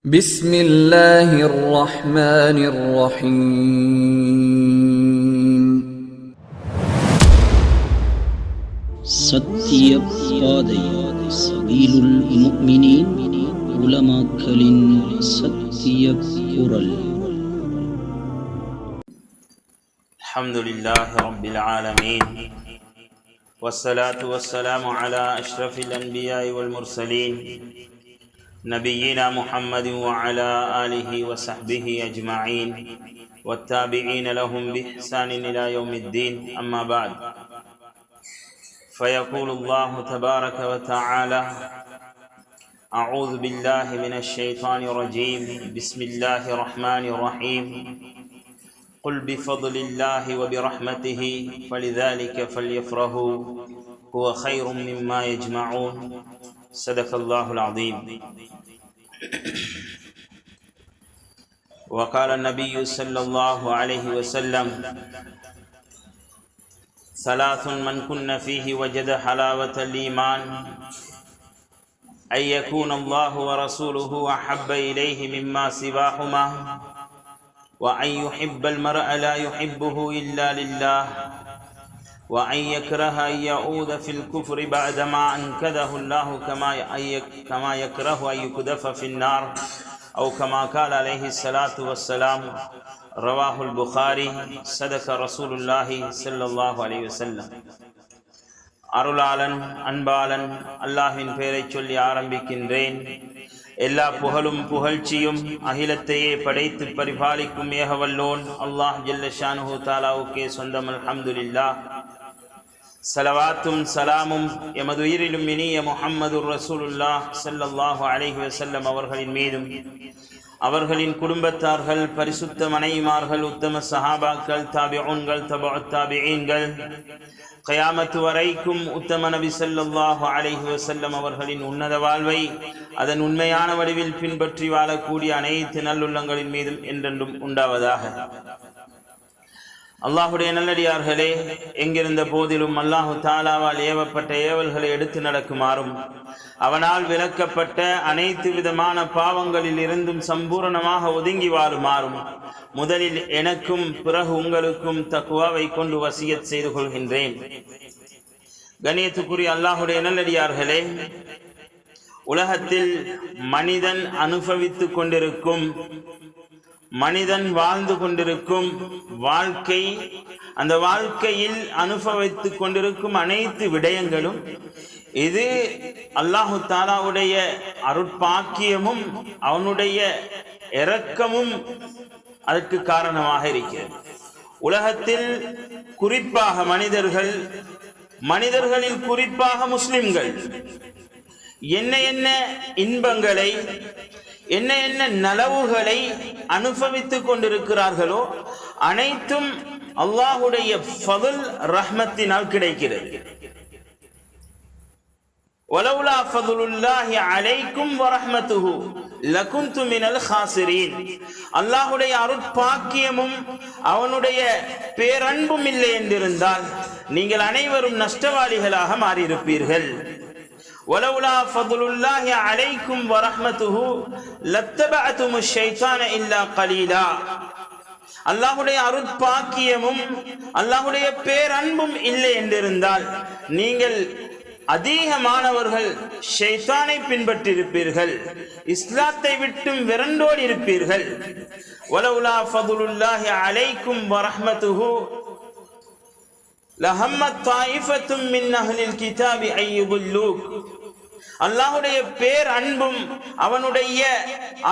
بسم الله الرحمن الرحيم சத்திய பாதை சபீலுல் முஃமினீன் உலமாக்களின் சத்திய குரல். அல்ஹம்துலில்லாஹி ரப்பில் ஆலமீன் வஸ்ஸலாத்து வஸ்ஸலாமு அலா அஷ்ரஃபில் அன்பியாஇ வல் முர்சலீன் நபியினா முஹம்மதின் வ அலா ஆலிஹி வ ஸஹ்பிஹி அஜ்மஈன் வத்தாபிஈன லஹும் பிஹ்சானின் இலா யௌமித்தீன். அம்மா பஅத். ஃபயகூலுல்லாஹு தபாரக வ தஆலா அஊது பில்லாஹி மினஷ் ஷைத்தானிர் ரஜீம். பிஸ்மில்லாஹிர் ரஹ்மானிர் ரஹீம். قل بفضل الله وبرحمته فلذلك فليفرحوا هو خير مما يجمعون. صدق الله العظيم. وقال النبي صلى الله عليه وسلم: ثلاث من كن فيه وجد حلاوة الإيمان: أن يكون الله ورسوله أحب إليه مما سواهما، وأن يحب المرء لا يحبه إلا لله، وأن يكره أن يعود في الكفر بعدما أنقذه الله كما يكره أن يقذف في النار، أو كما قال عليه الصلاة والسلام. رواه البخاري. صدق رسول الله صلى الله عليه وسلم. அருளாளன் அன்பாளன் அல்லாஹ்வின் பெயரை சொல்லி ஆரம்பிக்கின்றேன். எல்லா புகழும் புகழ்ச்சியும் அகிலத்தையே படைத்து பரிபாலிக்கும் ஏகவல்லோன் அல்லாஹ் ஜல்ல ஷானுஹு தஆலாவுக்கே சொந்தம். அல்ஹம்துலில்லாஹ். ஸலவாத்தும் சலாமும் எமது உயிரிலும் இனிய முஹம்மதுர் ரசூலுல்லாஹ் ஸல்லல்லாஹு அலைஹி வஸல்லம் அவர்களின் மீதும், அவர்களின் குடும்பத்தார்கள், பரிசுத்த மனைவிமார்கள், உத்தம சஹாபாக்கள், தாபிஊன்கள், தபஉத் தாபிஈன்கள், கயாமத்து வரைக்கும் உத்தம நபி ஸல்லல்லாஹு அலைஹி வஸல்லம் அவர்களின் உன்னத வாழ்வை அதன் உண்மையான வடிவில் பின்பற்றி வாழக்கூடிய அனைத்து நல்லுள்ளங்களின் மீதும் என்றென்றும் உண்டாவதாக. அல்லாஹுடைய நல்லடியார்களே, எங்கிருந்த போதிலும் அல்லாஹு தாலாவால் ஏவப்பட்ட ஏவல்களை எடுத்து நடக்குமாறும், அவனால் விலக்கப்பட்ட அனைத்து விதமான பாவங்களில் இருந்தும் சம்பூரணமாக ஒதுங்கி வாழுமாறும் முதலில் எனக்கும் பிறகு உங்களுக்கும் தக்வாவை கொண்டு வசியத் செய்து கொள்கின்றேன். கண்ணியத்துக்குரிய அல்லாஹுடைய நல்லடியார்களே, உலகத்தில் மனிதன் அனுபவித்துக் கொண்டிருக்கும், மனிதன் வாழ்ந்து கொண்டிருக்கும் வாழ்க்கை, அந்த வாழ்க்கையில் அனுபவித்துக் கொண்டிருக்கும் அனைத்து விடயங்களும் இது அல்லாஹு தாலாவுடைய அருட்பாக்கியமும் அவனுடைய இரக்கமும் அதற்கு காரணமாக இருக்கிறது. உலகத்தில் குறிப்பாக மனிதர்களில் குறிப்பாக முஸ்லிம்கள் என்ன என்ன இன்பங்களை, என்ன என்ன நலவுகளை அனுபவித்துக் கொண்டிருக்கிறார்களோ அனைத்தும் அல்லாஹுடைய ஃபضல் ரஹ்மத்தினால் கிடைக்கிறது. வலவுலா ஃபضலுல்லாஹி அலைக்கும் வரஹ்மத்துஹு லகுந்து மினல் காசிரீன். அல்லாஹுடைய அருட்பாக்கியமும் அவனுடைய பேரன்பும் இல்லை என்றிருந்தால் நீங்கள் அனைவரும் நஷ்டவாளிகளாக மாறியிருப்பீர்கள். வலவுலா ஃபضலுல்லாஹி அலைக்கும் வரஹ்மத்துஹு லத்தபஅதுமுஷ் ஷைத்தான இல்லா கலீலா. அல்லாஹுடைய அருட்பாக்கியமும் அல்லாஹுடைய பேரன்பும் இல்லை என்றிருந்தால் நீங்கள் அதிகமானவர்கள் ஷைத்தானை பின்பற்றியிருப்பீர்கள், இஸ்லாத்தை விட்டும் விரண்டோடி இருப்பீர்கள். வலவுலா ஃபضலுல்லாஹி அலைக்கும் வரஹ்மத்துஹு லஹம்மத் தாயிஃபத்தும் மின் அஹ்லில் கிதாபி அய்யுதுல்லூக். அல்லாஹுடைய பேர் அன்பும் அவனுடைய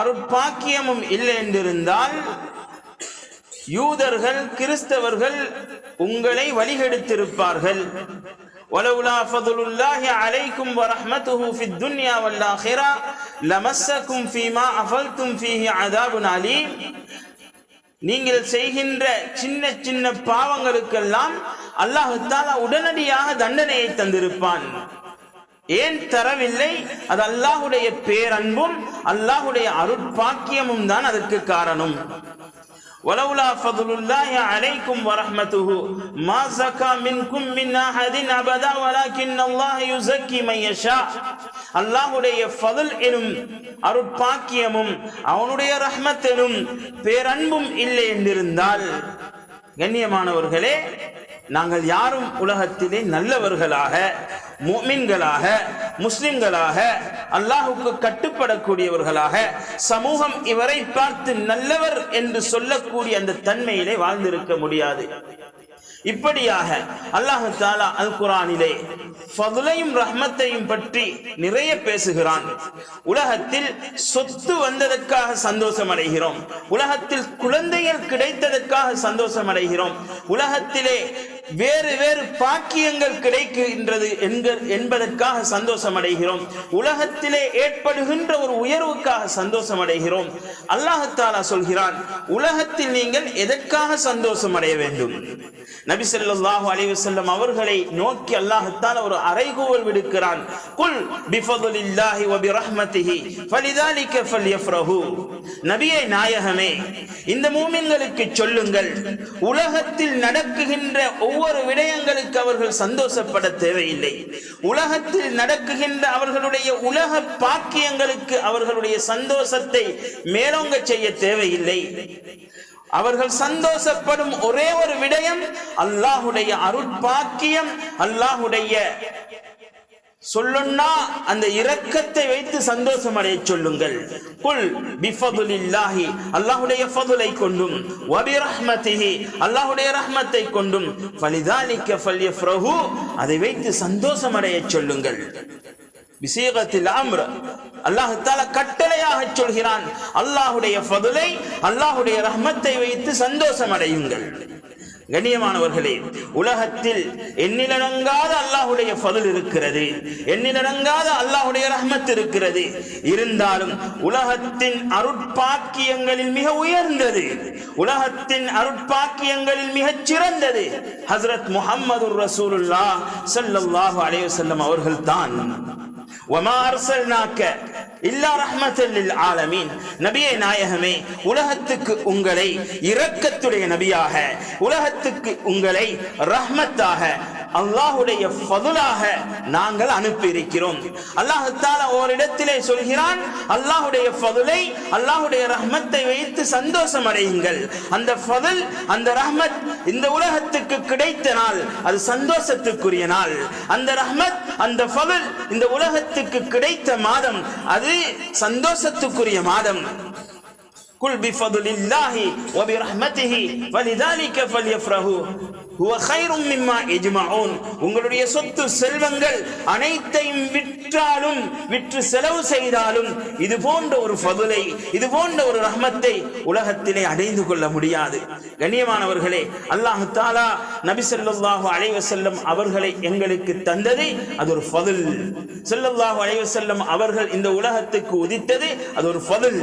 அருட்பாக்கியமும் இல்லை என்றிருந்தால் யூதர்கள், கிறிஸ்தவர்கள் உங்களை வழிகெடுத்திருப்பார்கள். வலவுலா ஃபضலுல்லாஹி அலைக்கும் வரஹ்மத்துஹு ஃபித் துன்யா வல் ஆখিরা லமஸ்ஸகும் ஃபீமா அஃபல்தும் ஃபீஹி அஸாபுன் அலீம். நீங்கள் செய்கின்ற சின்ன சின்ன பாவங்களுக்கெல்லாம் அல்லாஹ் தஆலா உடனடியாக தண்டனையை தந்திருப்பான். ஏன் தரவில்லை? அது அல்லாஹுடைய பேரன்பும் அல்லாஹுடைய அருட்பாக்கியமும் தான் அதற்கு காரணம். வலவுலா ஃபضலுல்லாஹி அலைக்கும் வரஹ்மத்துஹு மா ஸகா மின்கும் மின் அஹதின் அபதா வலக்கின்னல்லாஹ யுஸக்கி மன் யஷா. அல்லாஹ்வுடைய ஃபضல் எனும் அருட்பாக்கியமும் அவனுடைய ரஹ்மத் எனும் பேரன்பும் இல்லை என்றிருந்தால், கண்ணியமானவர்களே, நாங்கள் யாரும் உலகத்திலே நல்லவர்களாக, முஃமின்களாக, முஸ்லிம்களாக, அல்லாஹ்வுக்கு கட்டுப்படக்கூடியவர்களாக, சமூகம் இவரை பார்த்து நல்லவர் என்று சொல்லக்கூடிய அந்த தன்மையிலே வாழ்ந்திருக்க முடியாது. இப்படியாக அல்லாஹ் தஆலா அல் குர்ஆனிலே ஃபضலையும் ரஹ்மத்தையும் பற்றி நிறைய பேசுகிறான். உலகத்தில் சொத்து வந்ததற்காக சந்தோஷம் அடைகிறோம், உலகத்தில் குழந்தைகள் கிடைத்ததற்காக சந்தோஷம் அடைகிறோம், உலகத்திலே வேறு வேறு பாக்கியங்கள் கிடைக்கின்றது என்பதற்காக சந்தோஷம் அடைகிறோம், உலகத்திலே ஏற்படுகின்ற ஒரு உயர்வுக்காக சந்தோஷம் அடைகிறோம். அல்லாஹ் தஆலா சொல்கிறான், உலகத்தில் நீங்கள் எதற்காக சந்தோஷம் அடைய வேண்டும்? நபி ஸல்லல்லாஹு அலைஹி வஸல்லம் அவர்களை நோக்கி அல்லாஹ் தஆலா ஒரு அறைகூவல் விடுக்கிறான். குல் பிஃضலில்லாஹி வ பிரஹ்மத்திஹி ஃபலிதாலிக ஃபல்யஃப்ரஹு. நபியே நாயகமே, இந்த மூமின்களுக்கு சொல்லுங்கள், உலகத்தில் நடக்குகின்ற ஒவ்வொரு விடயங்களுக்கு அவர்கள் சந்தோஷப்பட தேவையில்லை, உலகத்தில் நடக்குகின்ற அவர்களுடைய உலக பாக்கியங்களுக்கு அவர்களுடைய சந்தோஷத்தை மேலோங்க செய்ய தேவையில்லை. அவர்கள் சந்தோஷப்படும் ஒரே ஒரு விடயம் அல்லாஹ்வுடைய அருட்பாக்கியம், அல்லாஹ்வுடைய சொல்லுன்னா அந்த இரக்கத்தை வைத்து சந்தோஷம் அடைய சொல்லுங்கள். குல் பிஃضலில்லாஹி, அல்லாஹ்வுடைய ஃபضலை கொண்டும், வ பிரஹ்மத்திஹி, அல்லாஹ்வுடைய ரஹ்மத்தை கொண்டும், ஃபலிதாலிக ஃபல்யஃப்ரஹு, அதை வைத்து சந்தோஷம் அடைய சொல்லுங்கள். பிஸீகத்தில் அம்ர், அல்லாஹ் தஆலா கட்டளையாக சொல்கிறான், அல்லாஹ்வுடைய ஃபضலை, அல்லாஹ்வுடைய ரஹ்மத்தை வைத்து சந்தோஷம் அடையுங்கள். கண்ணியமானவர்களே, உலகத்தில் எண்ணிலடங்காத அல்லாஹ்வுடைய ஃபضல் இருக்கிறது, எண்ணிலடங்காத அல்லாஹ்வுடைய ரஹ்மத் இருக்கிறது. இருந்தாலும் உலகத்தின் அருட்பாக்கியங்களில் மிக உயர்ந்தது, உலகத்தின் அருட்பாக்கியங்களில் மிகச் சிறந்தது ஹஜ்ரத் முஹம்மதுர் ரசூலுல்லாஹ் ஸல்லல்லாஹு அலைஹி வஸல்லம் அவர்கள் தான். வமா அர்ஸல்நாக இல்லா ரஹ்மத்தல் லில் ஆலமீன். நபியே நாயகமே, உலகத்துக்கு உங்களை இரக்கத்துடைய நபியாக, உலகத்துக்கு உங்களை ரஹ்மத்தாக, அல்லாஹ்வுடைய ஃபضலாக நாங்கள் அனுப்பி இருக்கிறோம். அல்லாஹ் தஆலா ஓரிடத்திலே சொல்கிறான், அல்லாஹ்வுடைய ஃபضலை, அல்லாஹ்வுடைய ரஹ்மத்தை வைத்து சந்தோஷம் அடையுங்கள். அந்த ஃபضல், அந்த ரஹ்மத் இந்த உலகத்துக்கு கிடைத்த நாள் அது சந்தோஷத்துக்குரிய நாள். அந்த ரஹ்மத், அந்த ஃபضல் இந்த உலகத்துக்கு கிடைத்த மாதம் அது சந்தோஷத்துக்குரிய மாதம். குல் பிஃضலில்லாஹி வ பிரஹ்மத்திஹி ஃபலிதாலிக ஃபல்யஃப்ரஹு ஹுவ கைரும் மிம்மா யஜ்மஊன். உங்களுடைய சொத்து செல்வங்கள் அனைத்தையும் விற்றாலும், விற்று செலவு செய்தாலும் இது போன்ற ஒரு ஃபضலை, இது போன்ற ஒரு ரஹ்மத்தை உலகத்திலே அடைந்து கொள்ள முடியாது. கண்ணியமானவர்களே, அல்லாஹ் தஆலா நபி ஸல்லல்லாஹு அலைஹி வஸல்லம் அவர்களை எங்களுக்கு தந்தது அது ஒரு ஃபضல். ஸல்லல்லாஹு அலைஹி வஸல்லம் அவர்கள் இந்த உலகத்துக்கு உதித்தது அது ஒரு ஃபضல்.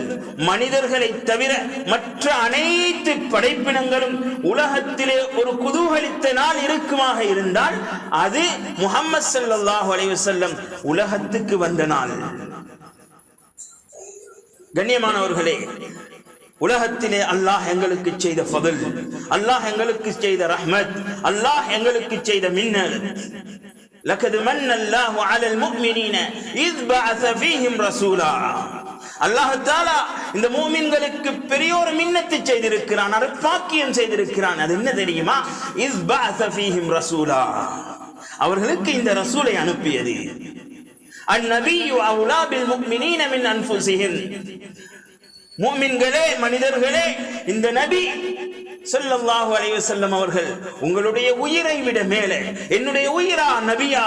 மனிதர்களை தவிர மற்ற அனைத்து படைப்பினங்களும் உலகத்திலே ஒரு குதூகலித்த நாள் இருக்குமாக இருந்தால் அது முஹம்மது ஸல்லல்லாஹு அலைஹி வஸல்லம் உலகத்துக்கு வந்த நாள். கண்ணியமானவர்களே, உலகத்திலே அல்லாஹ் எங்களுக்கு செய்த ஃபضல், அல்லாஹ் எங்களுக்கு செய்த ரஹ்மத், அல்லாஹ் எங்களுக்கு செய்த மின்னல். லகத் மன்னல்லாஹு அலல் முஃமினீன இஸ் பஅஸ ஃபீஹிம் ரசூலா. அல்லாஹ் தஆலா இந்த மூமின்களுக்கு பெரிய ஒரு மின்னத்தை செய்திருக்கிறான், அருட்பாக்கியம் செய்திருக்கிறான். அது என்ன தெரியுமா? இஸ் பஅஸ ஃபீஹிம் ரசூலா, அவர்களுக்கு இந்த ரசூலை அனுப்பியது. அன்-நபியு அவுலா பில் முஃமினீன மின் அன்ஃபுஸிஹிம். முஃமின்களே, மனிதர்களே, இந்த நபி ஸல்லல்லாஹு அலைஹி வஸல்லம் அவர்கள் உங்களுடைய உயிரை விட மேலே, என்னுடைய உயிரா நபியா,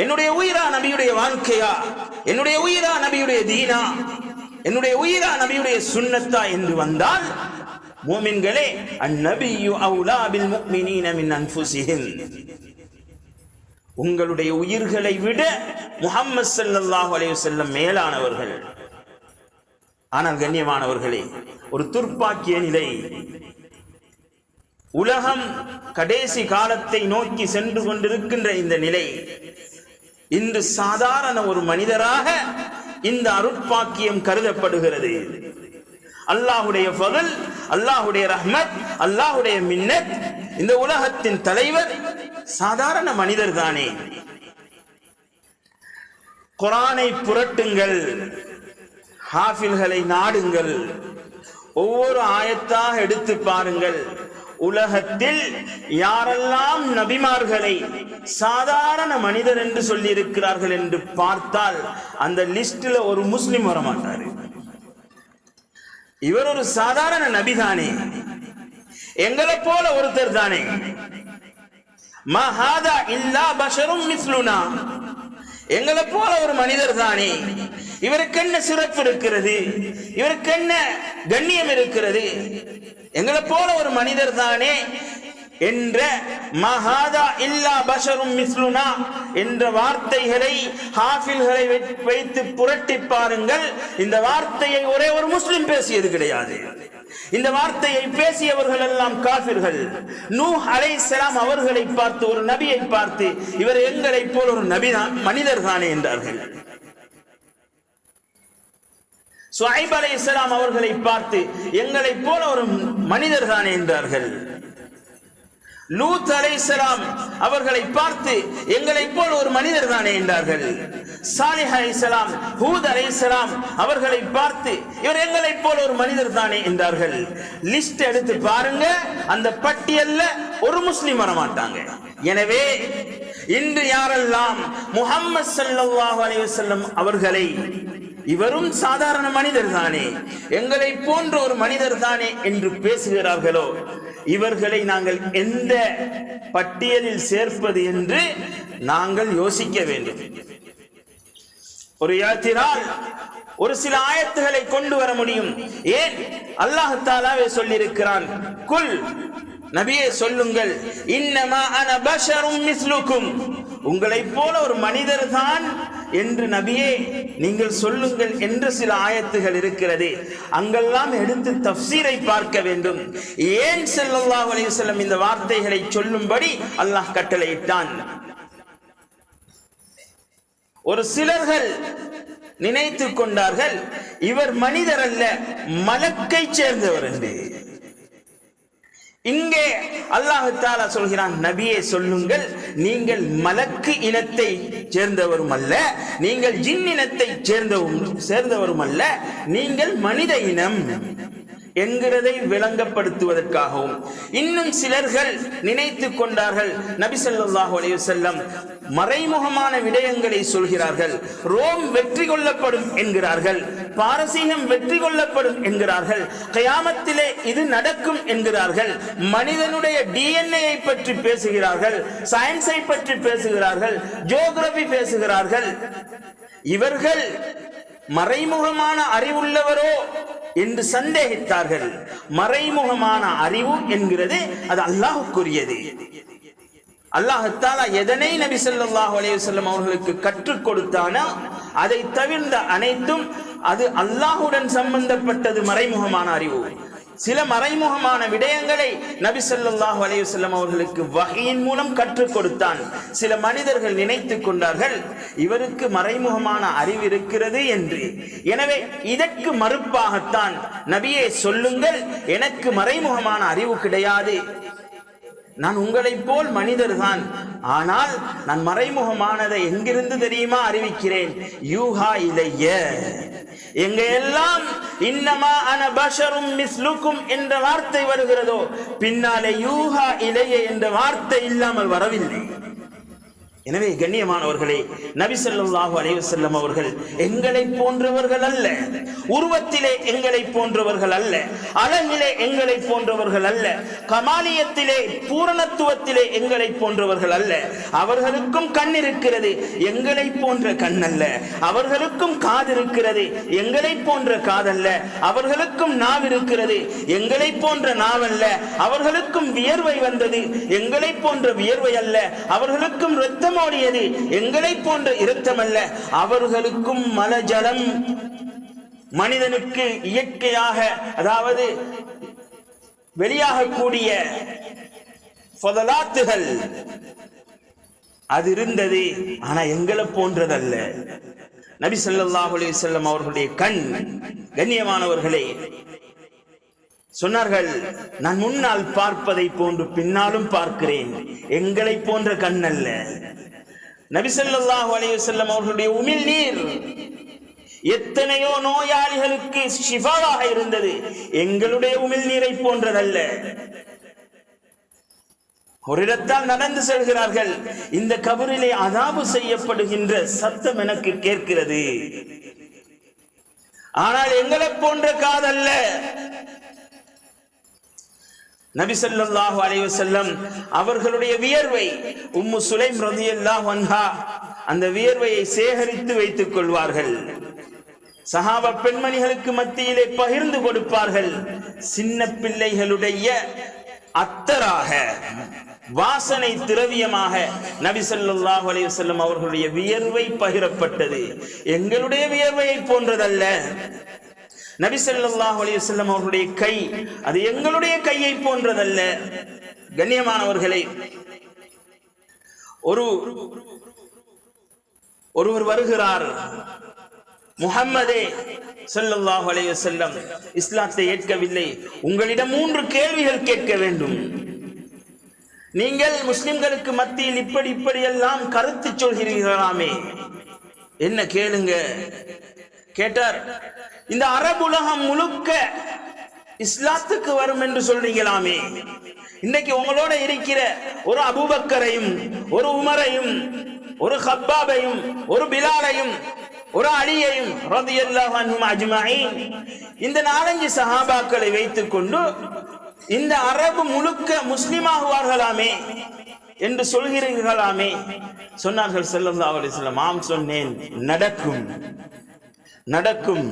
என்னுடைய உயிரா நபியுடைய வாழ்க்கையா, என்னுடைய உயிரா நபியுடைய தீனா, என்னுடைய உயிரா நபியுடைய சுன்னத்தா என்று வந்தால், முஃமின்களே, அன்-நபியு அவுலா பில் முஃமினீன மின் அன்ஃபுஸிஹிம். உங்களுடைய உயிர்களை விட முஹம்மது ஸல்லல்லாஹு அலைஹி வஸல்லம் மேலானவர்கள். ஆனால் கண்ணியமானவர்களே, ஒரு துர்ப்பாக்கிய நிலை, உலகம் கடைசி காலத்தை நோக்கி சென்று கொண்டிருக்கின்ற இந்த நிலை, இன்று சாதாரண ஒரு மனிதராக இந்த அருட்பாக்கியம் கருதப்படுகிறது. அல்லாஹ்வுடைய ஃபضல், அல்லாஹ்வுடைய ரஹ்மத், அல்லாஹ்வுடைய மின்னத். இந்த உலகத்தின் தலைவர் சாதாரண மனிதர் தானே. குர்ஆனை புரட்டுங்கள், ஹாஃபில்களை நாடுங்கள், ஒவ்வொரு ஆயத்தாக எடுத்து பாருங்கள். உலகத்தில் யாரெல்லாம் நபிமார்களை சாதாரண மனிதர் என்று சொல்லி இருக்கிறார்கள் என்று பார்த்தால் அந்த லிஸ்டில் ஒரு முஸ்லிம் வரமாட்டார். இவர் ஒரு சாதாரண நபிதானே, எங்களை போல ஒருத்தர் தானே. மா ஹாதா இல்லா பஷரும் மிஸ்லுனா, எங்களை போல ஒரு மனிதர் தானே, இவருக்கு என்ன சிறப்பு இருக்கிறது, இவருக்கு என்ன கண்ணியம் இருக்கிறது, எங்களை போல ஒரு மனிதர் தானே என்ற மஹாதா இல்லா பஷரும் மிஸ்லுனா என்ற வார்த்தைகளை ஹாஃபில்களை வைத்து புரட்டி பாருங்கள். இந்த வார்த்தையை ஒரே ஒரு முஸ்லிம் பேசியது கிடையாது. இந்த வார்த்தையை பேசியவர்கள் எல்லாம் காஃபிர்கள். நூஹ் அலைஹிஸ்ஸலாம் அவர்களை பார்த்து, ஒரு நபியை பார்த்து, இவர் எங்களை போல ஒரு நபி மனிதர் தானே என்றார்கள். ஷுஐப் அலைஹிஸ்ஸலாம் அவர்களை பார்த்து எங்களை போல ஒரு மனிதர் தானே என்றார்கள். லூத் அலைஹிஸ்ஸலாம் அவர்களை பார்த்து எங்களை போல ஒரு மனிதர் தானே என்றார்கள். சாலிஹ் அலைஹிஸ்ஸலாம், ஹூத் அலைஹிஸ்ஸலாம் அவர்களை பார்த்து இவர் எங்களை போல ஒரு மனிதர் தானே என்றார்கள். லிஸ்ட் எடுத்து பாருங்க, அந்த பட்டியல்ல ஒரு முஸ்லிம் வர மாட்டாங்க. எனவே இன்று யாரெல்லாம் முஹம்மது ஸல்லல்லாஹு அலைஹி வஸல்லம் அவர்களை இவரும் சாதாரண மனிதர் தானே, எங்களை போன்ற ஒரு மனிதர் தானே என்று பேசுகிறார்களோ, இவர்களை நாங்கள் எந்த பட்டியலில் சேர்ப்பது என்று நாங்கள் யோசிக்க வேண்டும். ஒரு யாத்திரால் ஒரு சில ஆயத்துகளை கொண்டு வர முடியும். ஏன்? அல்லாஹ் தஆலாவே சொல்லியிருக்கிறான், குல், நபியே சொல்லுங்கள், இன்னமா அன பஷரும் மிஸ்லுக்கும், உங்களை போல ஒரு மனிதர் தான் என்று நபியே நீங்கள் சொல்லுங்கள் என்று சில ஆயத்துகள் இருக்கிறது. அங்கெல்லாம் எடுத்து தஃப்சீரை பார்க்க வேண்டும். ஏன் ஸல்லல்லாஹு அலைஹி வஸல்லம் இந்த வார்த்தைகளை சொல்லும்படி அல்லாஹ் கட்டளையிட்டான்? ஒரு சிலர்கள் நினைத்துக் கொண்டார்கள் இவர் மனிதர் அல்ல, மலக்கை சேர்ந்தவர் என்று. இங்கே அல்லாஹ் தஆலா சொல்கிறான், நபியே சொல்லுங்கள், நீங்கள் மலக்கு இனத்தை சேர்ந்தவரும் அல்ல, நீங்கள் ஜின் இனத்தை சேர்ந்தவரும் அல்ல, நீங்கள் மனித இனம் என்கிறதை விளங்கப்படுத்துவதற்காகவும். இன்னும் சிலர்கள் நினைத்துக் கொண்டார்கள் நபி ஸல்லல்லாஹு அலைஹி வஸல்லம் மறைமுகமான விடயங்களை சொல்கிறார்கள். ரோம் வெற்றி கொள்ளப்படும் என்கிறார்கள், பாரசீகம் வெற்றி கொள்ளப்படும் என்கிறார்கள், கியாமத்திலே இது நடக்கும் என்கிறார்கள், மனிதனுடைய டிஎன்ஏ பற்றி பேசுகிறார்கள், சயின்ஸை பற்றி பேசுகிறார்கள், ஜியோகிராபி பேசுகிறார்கள். இவர்கள் மறைமுகமான அறிவுள்ளவரோ என்று சந்தேகித்தார்கள். மறைமுகமான அறிவு என்கிறது அது அல்லாஹ்வுக்குரியது. அல்லாஹ் தஆலா எதனை நபி ஸல்லல்லாஹு அலைஹி வஸல்லம் அவர்களுக்கு கற்றுக் கொடுத்தானோ அதை தவிர்ந்த அனைத்தும் அது அல்லாஹ்வுடன் சம்பந்தப்பட்டது, மறைமுகமான அறிவு. சில மறைமுகமான விடயங்களை நபி ஸல்லல்லாஹு அலைஹி வஸல்லம் அவர்களுக்கு வஹீயின் மூலம் கற்றுக் கொடுத்தான். சில மனிதர்கள் நினைத்துக் கொண்டார்கள் இவருக்கு மறைமுகமான அறிவு இருக்கிறது என்று. எனவே இதற்கு மறுப்பாகத்தான் நபியே சொல்லுங்கள், எனக்கு மறைமுகமான அறிவு கிடையாது, நான் உங்களைப் போல் மனிதர் தான், ஆனால் நான் மறைமுகமானதை எங்கிருந்து தெரியுமா அறிவிக்கிறேன், யூஹா இலைய. எங்க எல்லாம் இன்னமா அன பஷரும் மிஸ்லுக்கும் என்ற வார்த்தை வருகிறதோ, பின்னாலே யூஹா இலைய என்ற வார்த்தை இல்லாமல் வரவில்லை. எனவே கண்ணியமானவர்களே, நபி ஸல்லல்லாஹு அலைஹி வஸல்லம் அவர்கள் எங்களை போன்றவர்கள் அல்ல, உருவத்திலே எங்களை போன்றவர்கள் அல்ல, அழகிலே எங்களை போன்றவர்கள் அல்ல, கமாலியத்திலே பூரணத்துவத்திலே எங்களை போன்றவர்கள் அல்ல. அவர்களுக்கும் கண் இருக்கிறது, எங்களை போன்ற கண் அல்ல. அவர்களுக்கும் காது இருக்கிறது, எங்களை போன்ற காதல்ல. அவர்களுக்கும் நாவு இருக்கிறது, எங்களை போன்ற நாவல்ல. அவர்களுக்கும் வியர்வை வந்தது, எங்களை போன்ற வியர்வை அல்ல. அவர்களுக்கும் இரத்தம் ஓடியது, எங்களை போன்ற இரத்தம் அல்ல. அவர்களுக்கும் மலஜலம், மனிதனுக்கு இயற்கையாக அதாவது வெளியாகக்கூடிய ஃபதலாத்துகள் அது இருந்தது, ஆனா எங்களை போன்றதல்ல. நபி ஸல்லல்லாஹு அலைஹி வஸல்லம் அவர்களுடைய கண், கண்ணியமானவர்களே, சொன்னார்கள், நான் முன்னால் பார்ப்பதை போன்று பின்னாலும் பார்க்கிறேன், எங்களை போன்ற கண் அல்ல. நபி ஸல்லல்லாஹு அலைஹி வஸல்லம் அவர்களுடைய உமிழ் நீர் எத்தனையோ நோயாளிகளுக்கு ஷிஃபாவாக இருந்தது. எங்களுடைய உமிழ் நீரை போன்றதல்ல. ஒரு இடத்தால் நடந்து செல்கிறார்கள். இந்த கபரிலே அதாபு செய்யப்படுகின்ற சத்தம் எனக்கு கேட்கிறது. ஆனால் எங்களை போன்ற காதல்ல. நபி ஸல்லல்லாஹு அலைஹி வஸல்லம் அவர்களுடைய வியர்வை உம்மு சுலைம் ரலியல்லாஹு அன்ஹா அந்த வியர்வையை சேகரித்து வைத்துக் கொள்வார்கள். சஹாபா பெண்மணிகளுக்கு மத்தியிலே பகிர்ந்து கொடுப்பார்கள். சின்ன பிள்ளைகளுடைய அத்தராக வாசனை திரவியமாக நபி ஸல்லல்லாஹு அலைஹி வஸல்லம் அவர்களுடைய வியர்வை பகிரப்பட்டது. எங்களுடைய வியர்வையை போன்றதல்ல. நபி ஸல்லல்லாஹு அலைஹி வஸல்லம் அவர்களுடைய கை அது எங்களுடைய கையை போன்றதல்ல. கண்ணியமானவர்களே, ஒருவர் வருகிறார். முஹம்மதே ஸல்லல்லாஹு அலைஹி வஸல்லம் இஸ்லாத்தை ஏற்கவில்லை. உங்களிடம் 3 கேள்விகள் கேட்க வேண்டும். நீங்கள் முஸ்லிம்களுக்கு மத்தியில் இப்படியெல்லாம் கருத்து சொல்கிறீர்களாமே, என்ன கேளுங்க கேட்டார். இந்த அரபு உலகம் முழுக்க இஸ்லாத்துக்கு வரும் என்று சொல்றீங்களாமே, இன்னைக்கு உங்களோட இருக்கிற ஒரு அபூபக்கரையும் ஒரு உமரையும் ஒரு ஹப்பாபையும் ஒரு பிலாலையும் ஒரு அலியையும் ரலியல்லாஹு அன்ஹும் அஜ்மஈன் இந்த 4-5 சஹாபாக்களை வைத்துக் கொண்டு இந்த அரபு முழுக்க முஸ்லிமாகுவார்களாமே என்று சொல்கிறீர்களாமே. சொன்னார்கள் ஸல்லல்லாஹு அலைஹி வஸல்லம், ஆம் சொன்னேன், நடக்கும் நடக்கும்.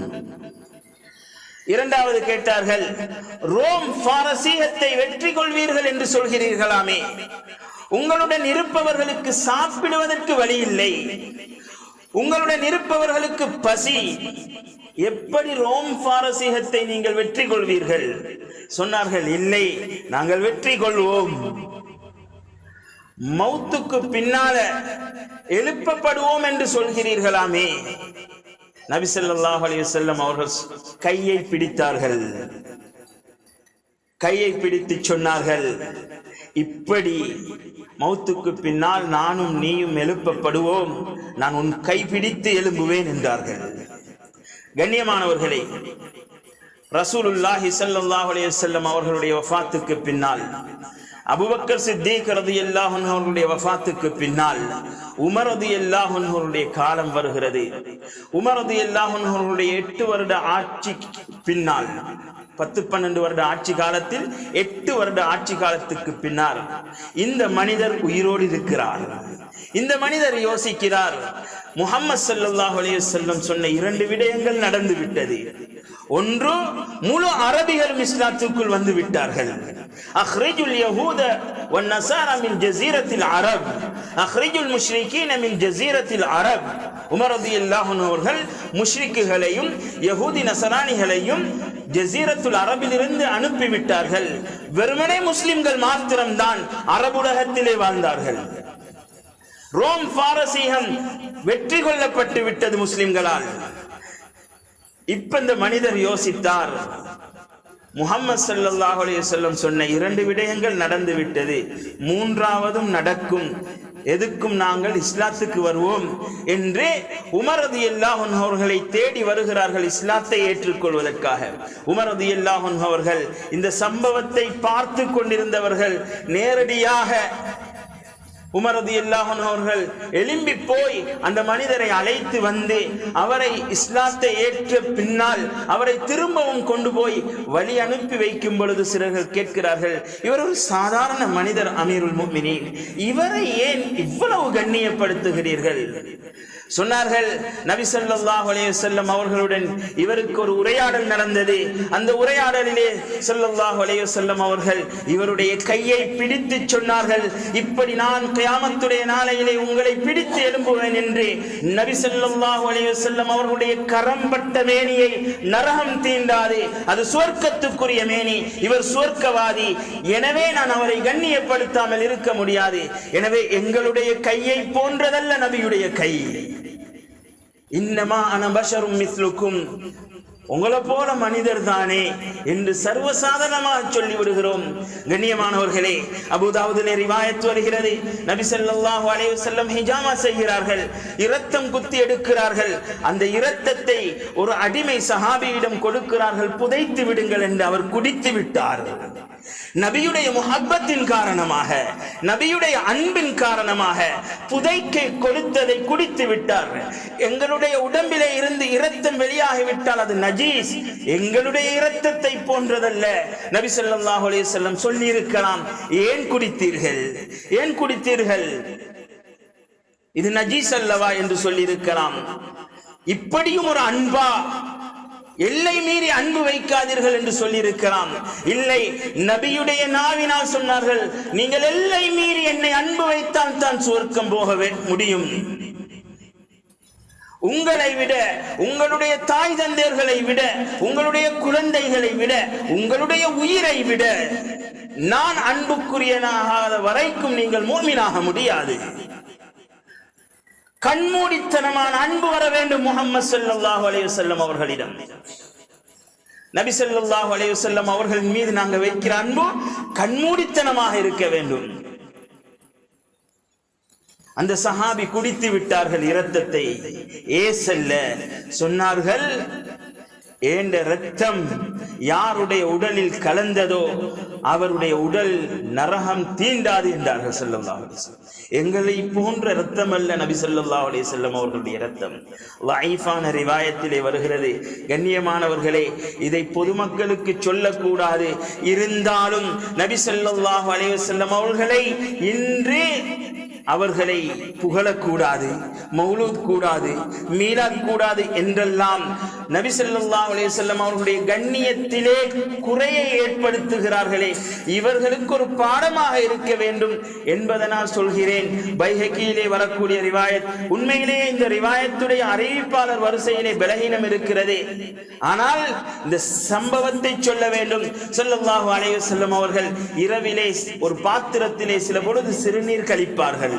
இரண்டாவது கேட்டார்கள், ரோம் பாரசீகத்தை வெற்றி கொள்வீர்கள் என்று சொல்கிறீர்களாமே, உங்களுடன் இருப்பவர்களுக்கு சாப்பிடுவதற்கு வழி இல்லை, உங்களுடன் இருப்பவர்களுக்கு பசி, எப்படி ரோம் பாரசீகத்தை நீங்கள் வெற்றி கொள்வீர்கள்? சொன்னார்கள், இல்லை, நாங்கள் வெற்றி கொள்வோம், மௌத்துக்கு பின்னால எழுப்பப்படுவோம் என்று சொல்கிறீர்களாமே. நபி ஸல்லல்லாஹு அலைஹி வஸல்லம் அவர்கள் கையை பிடித்தார்கள். கையை பிடித்து சொன்னார்கள், இப்படி மௌத்துக்கு பின்னால் நானும் நீயும் எழுப்பப்படுவோம், நான் உன் கை பிடித்து எழும்புவேன் என்றார்கள். கண்ணியமானவர்களே, ரசூலுல்லாஹி ஸல்லல்லாஹு அலைஹி வஸல்லம் அவர்களுடைய வஃபாத்துக்கு பின்னால், அபூபக்கர் சித்தீக் ரலியல்லாஹு அன்ஹு அவர்களுடைய வஃபாத்துக்கு பின்னால் உமர் ரலியல்லாஹு அன்ஹு அவர்களுடைய காலம் வருகிறது. உமர் ரலியல்லாஹு அன்ஹு அவர்களுடைய 8 வருட ஆட்சி பின்னால், 10-12 வருட ஆட்சி காலத்தில் 8 வருட ஆட்சி காலத்துக்கு பின்னால் இந்த மனிதர் உயிரோடு இருக்கிறார். இந்த மனிதர் யோசிக்கிறார், முஹம்மது ஸல்லல்லாஹு அலைஹி வஸல்லம் சொன்ன 2 விடயங்கள் நடந்து விட்டது. ஒன்று, முழு அரபிகளும் இஸ்லாத்துக்குள் வந்து விட்டார்கள். அக்ரிஜுல் யஹூத வன் நஸாரா மின் ஜஸீரத்தில் அரப், அக்ரிஜுல் முஷ்ரிகீன மின் ஜஸீரத்தில் அரப். உமர் ரலியல்லாஹு அன்ஹு அவர்கள் முஷ்ரிக்குகளையும் யஹூதி நஸரானிகளையும் ஜஸீரத்துல் அரபிலிருந்து அனுப்பிவிட்டார்கள். வெறுமனே முஸ்லிம்கள் மாத்திரம்தான் அரபுலகத்திலே வாழ்ந்தார்கள். ரோம் பாரசீகம் வெற்றி கொள்ளப்பட்டு விட்டது முஸ்லிம்களால். இப்ப இந்த மனிதர் யோசித்தார், முஹம்மது ஸல்லல்லாஹு அலைஹி வஸல்லம் சொன்ன 2 விடயங்கள் நடந்து விட்டது, 3ஆவதும் நடக்கும், எதுக்கும் நாங்கள் இஸ்லாத்துக்கு வருவோம் என்று உமர் ரலியல்லாஹு அன்ஹு அவர்களை தேடி வருகிறார்கள் இஸ்லாத்தை ஏற்றுக்கொள்வதற்காக. உமர் ரலியல்லாஹு அன்ஹு அவர்கள் இந்த சம்பவத்தை பார்த்து கொண்டிருந்தவர்கள் நேரடியாக உமர் ரலியல்லாஹு அன்ஹு அவர்கள் எழும்பி போய் அந்த மனிதரை அழைத்து வந்து அவரை இஸ்லாத்தை ஏற்ற பின்னால் அவரை திரும்பவும் கொண்டு போய் வழி அனுப்பி வைக்கும் பொழுது சிலர்கள் கேட்கிறார்கள், இவர் ஒரு சாதாரண மனிதர் அமீருல் முஃமினீன், இவரை ஏன் இவ்வளவு கண்ணியப்படுத்துகிறீர்கள்? சொன்னார்கள், நபி ஸல்லல்லாஹு அலைஹி வஸல்லம் அவர்களுடன் இவருக்கு ஒரு உரையாடல் நடந்தது. அந்த உரையாடலிலே ஸல்லல்லாஹு அலைஹி வஸல்லம் அவர்கள் இவருடைய கையை பிடித்து சொன்னார்கள், இப்படி நான் கியாமத்துடைய நாளையிலே உங்களை பிடித்து எழும்புவேன் என்று. நபி ஸல்லல்லாஹு அலைஹி வஸல்லம் அவர்களுடைய கரம்பட்ட மேனியை நரகம் தீண்டாது, அது சுவர்க்கத்துக்குரிய மேனி, இவர் சுவர்க்கவாதி, எனவே நான் அவரை கண்ணியப்படுத்தாமல் இருக்க முடியாது. எனவே எங்களுடைய கையை போன்றதல்ல நபியுடைய கை. இன்னமா அன பஷரும் மிஸ்லுக்கும், உங்களை போல மனிதர் தானே என்று சர்வசாதாரணமாக சொல்லி விடுகிறோம். கண்ணியமானவர்களே, அபூதாவுதிலே ரிவாயத் வருகிறது, நபி ஸல்லல்லாஹு அலைஹி வஸல்லம் ஹிஜாமா செய்கிறார்கள், இரத்தம் குத்தி எடுக்கிறார்கள். அந்த இரத்தத்தை ஒரு அடிமை சஹாபியிடம் கொடுக்கிறார்கள், புதைத்து விடுங்கள் என்று. அவர் குடித்து விட்டார். நபியுடைய முஹப்பத்தின் காரணமாக, நபியுடைய அன்பின் காரணமாக புதைக்க கொடுத்ததை குடித்து விட்டார். எங்களுடைய உடம்பிலே இருந்து இரத்தம் வெளியாகிவிட்டால் அது நஜீஸ், எங்களுடைய இரத்தத்தை போன்றதல்ல. நபி ஸல்லல்லாஹு அலைஹி வஸல்லம் சொல்லி இருக்கலாம், ஏன் குடித்தீர்கள், ஏன் குடித்தீர்கள், இது நஜீஸ் அல்லவா என்று சொல்லி இருக்கலாம். இப்படியும் ஒரு அன்பா, எல்லை மீறி அன்பு வைக்காதீர்கள் என்று சொல்லி இருக்கலாம். இல்லை, நபியுடைய நாவினால் சொன்னார்கள், நீங்கள் எல்லை மீறி என்னை அன்பு வைத்தால் தான் சுவர்க்கம் போக முடியும். உங்களை விட, உங்களுடைய தாய் தந்தையர்களை விட, உங்களுடைய குழந்தைகளை விட, உங்களுடைய உயிரை விட நான் அன்புக்குரியனாகாத வரைக்கும் நீங்கள் மூமினாக முடியாது. கண்மூடித்தனமான அன்பு வர வேண்டும் முஹம்மது ஸல்லல்லாஹு அலைஹி வஸல்லம் அவர்களிடம். நபி ஸல்லல்லாஹு அலைஹி வஸல்லம் அவர்களின் மீது நாங்கள் வைக்கிற அன்பு கண்மூடித்தனமாக இருக்க வேண்டும். அந்த சஹாபி குடித்து விட்டார்கள் இரத்தத்தை. ஏசல்ல சொன்னார்கள், ஏண்ட இரத்தம் யாருடைய உடலில் கலந்ததோ அவருடைய உடல் நரகம் தீண்டாது என்றார்கள் ஸல்லல்லாஹு அலைஹி வஸல்லம். எங்களை போன்ற இரத்தம் அல்ல நபி ஸல்லல்லாஹு அலைஹி வஸல்லம் அவர்களுடைய இரத்தம். லைஃபான ரிவாயத்திலே வருகிறது. கண்ணியமானவர்களே, இதை பொதுமக்களுக்கு சொல்லக்கூடாது. இருந்தாலும் நபி ஸல்லல்லாஹு அலைஹி வஸல்லம் அவர்களை இன்று அவர்களை புகழக்கூடாது, மௌலூத் கூடாது, மீலாத் கூடாது என்றெல்லாம் நபி ஸல்லல்லாஹு அலைஹி வஸல்லம் அவர்களுடைய கண்ணியத்திலே குறையை ஏற்படுத்துகிறார்களே, இவர்களுக்கு ஒரு பாடமாக இருக்க வேண்டும் என்பதனால் சொல்கிறேன். பைஹகியிலே வரக்கூடிய ரிவாயத், உண்மையிலேயே இந்த ரிவாயத்துடைய அறிவிப்பாளர் வரிசையிலே பலகீனம் இருக்கிறது. ஆனால் இந்த சம்பவத்தை சொல்ல வேண்டும். ஸல்லல்லாஹு அலைஹி வஸல்லம் அவர்கள் இரவிலே ஒரு பாத்திரத்திலே சில பொழுது சிறுநீர் கழிப்பார்கள்.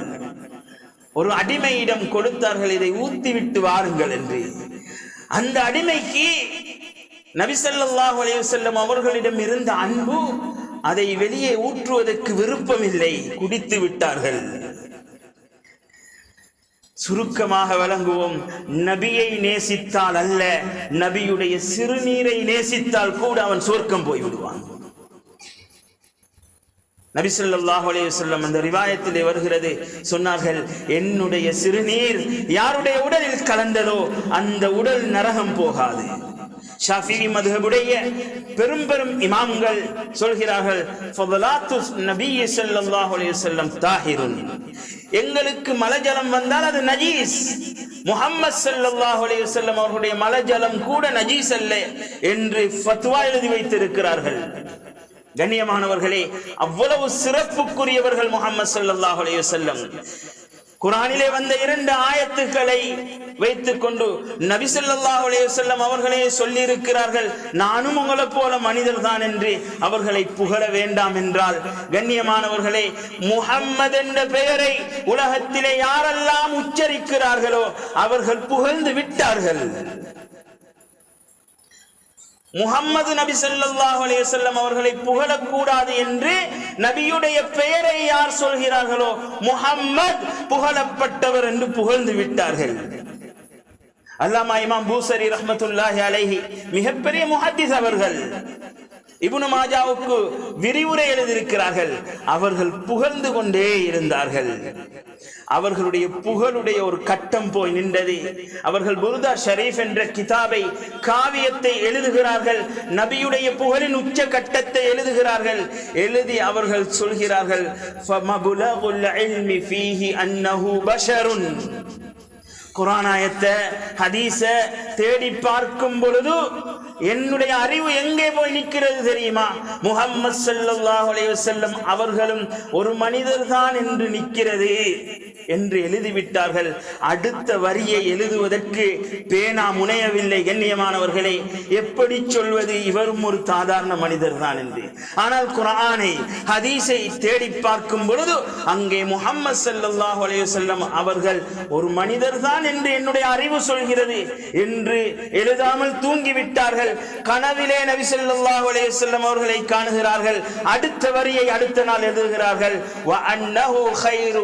ஒரு அடிமையிடம் கொடுத்தார்கள், இதை ஊத்திவிட்டு வாருங்கள் என்று. அந்த அடிமைக்கு நபி ஸல்லல்லாஹு அலைஹி வஸல்லம் அவர்களிடம் இருந்த அன்பு, அதை வெளியே ஊற்றுவதற்கு விருப்பமில்லை, குடித்து விட்டார்கள். சுருக்கமாக வழங்குவோம், நபியை நேசித்தால் அல்ல, நபியுடைய சிறுநீரை நேசித்தால் கூட அவன் சொர்க்கம் போய்விடுவான். நபி ஸல்லல்லாஹு அலைஹி வஸல்லம் அந்த ரிவாயத்திலே வருகிறது, சொன்னார்கள், என்னுடைய சிறுநீர் யாருடைய உடலில் கலந்ததோ அந்த உடல் நரகம் போகாது. ஷாஃபிஈ மத்ஹபுடைய பெரும் பெரும் இமாம்கள் சொல்கிறார்கள், ஃபதலாத்து நபி ஸல்லல்லாஹு அலைஹி வஸல்லம் தாஹிருன், எங்களுக்கு மலஜலம் வந்தால் அது நஜீஸ், முஹம்மது ஸல்லல்லாஹு அலைஹி வஸல்லம் அவர்களுடைய மலஜலம் கூட நஜீஸ் அல்ல என்று ஃபத்வா எழுதி வைத்திருக்கிறார்கள். கண்ணியமானவர்களே, அவ்வளவு சிறப்புக்குரியவர்கள் முஹம்மது ஸல்லல்லாஹு அலைஹி வஸல்லம். குர்ஆனிலே வந்த 2 ஆயத்துக்களை வைத்துக் கொண்டு நபி ஸல்லல்லாஹு அலைஹி வஸல்லம் அவர்களே சொல்லி இருக்கிறார்கள், நானும் உங்களை போல மனிதர் தான் என்று அவர்களை புகழ வேண்டாம் என்றால், கண்ணியமானவர்களே, முஹம்மது என்ற பெயரை உலகத்திலே யாரெல்லாம் உச்சரிக்கிறார்களோ அவர்கள் புகழ்ந்து விட்டார்கள். முஹம்மது நபி ஸல்லல்லாஹு அலைஹி வஸல்லம் அவர்களை புகழக்கூடாது என்று நபியுடைய பெயரை யார் சொல்கிறார்களோ முஹம்மத் புகழப்பட்டவர் என்று புகழ்ந்து விட்டார்கள். அல்லாமா இமாம் பூசரி ரஹ்மத்துல்லாஹி அலைஹி மிகப்பெரிய முஹத்திஸ் அவர்கள், இப்னு மாஜாவுக்கு விரிவுரை எழுதியிருக்கிறார்கள். அவர்கள் புகழ்ந்து கொண்டே இருந்தார்கள். அவர்களுடைய புகழுடைய ஒரு கட்டம் போய் நின்றது. அவர்கள் புர்தா ஷரீஃப் என்ற கிதாபை, காவியத்தை எழுதுகிறார்கள். நபியுடைய புகழின் உச்ச கட்டத்தை எழுதுகிறார்கள். எழுதி அவர்கள் சொல்கிறார்கள், ஃபமபுலகுல் இல்மி ஃபீஹி அன்னஹு பஷருன். குர்ஆன் ஆயத்தை, ஹதீஸ தேடி பார்க்கும் பொழுது என்னுடைய அறிவு எங்கே போய் நிற்கிறது தெரியுமா? முஹம்மது ஸல்லல்லாஹு அலைஹி வஸல்லம் அவர்களும் ஒரு மனிதர் தான் என்று நிற்கிறது. என்று எழுதிவிட்டார்கள். அடுத்த வரியை எழுதுவதற்கு பேனா முனையவில்லை. கண்ணியமானவர்களே, எப்படி சொல்வது இவரும் ஒரு சாதாரண மனிதர் தான் என்று. ஆனால் குர்ஆனை ஹதீஸை தேடி பார்க்கும் பொழுது அங்கே முஹம்மது ஸல்லல்லாஹு அலைஹி வஸல்லம் அவர்கள் ஒரு மனிதர் தான் என்று என்னுடைய அறிவு சொல்கிறது என்று எழுதாமல் தூங்கிவிட்டார்கள். கனவிலே நபி ஸல்லல்லாஹு அலைஹி வஸல்லம் அவர்களை காணுகிறார்கள். அடுத்த வரியை அடுத்த நாள் எழுதுகிறார்கள். வ அன்னஹு கைரு